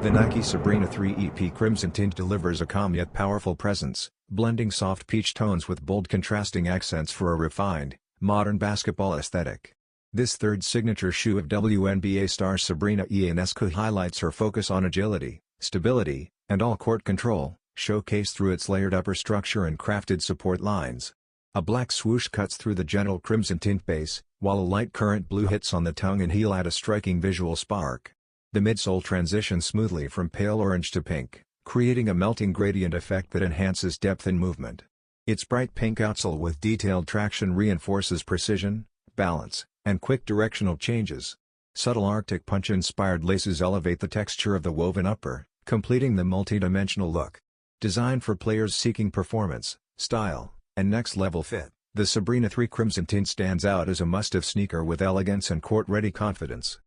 The Nike Sabrina 3 EP Crimson Tint delivers a calm yet powerful presence, blending soft peach tones with bold contrasting accents for a refined, modern basketball aesthetic. This third signature shoe of WNBA star Sabrina Ionescu highlights her focus on agility, stability, and all-court control, showcased through its layered upper structure and crafted support lines. A black swoosh cuts through the gentle crimson tint base, while a light currant blue hits on the tongue and heel add a striking visual spark. The midsole transitions smoothly from pale orange to pink, creating a melting gradient effect that enhances depth and movement. Its bright pink outsole with detailed traction reinforces precision, balance, and quick directional changes. Subtle Arctic punch-inspired laces elevate the texture of the woven upper, completing the multidimensional look. Designed for players seeking performance, style, and next-level fit, the Sabrina 3 Crimson Tint stands out as a must-have sneaker with elegance and court-ready confidence.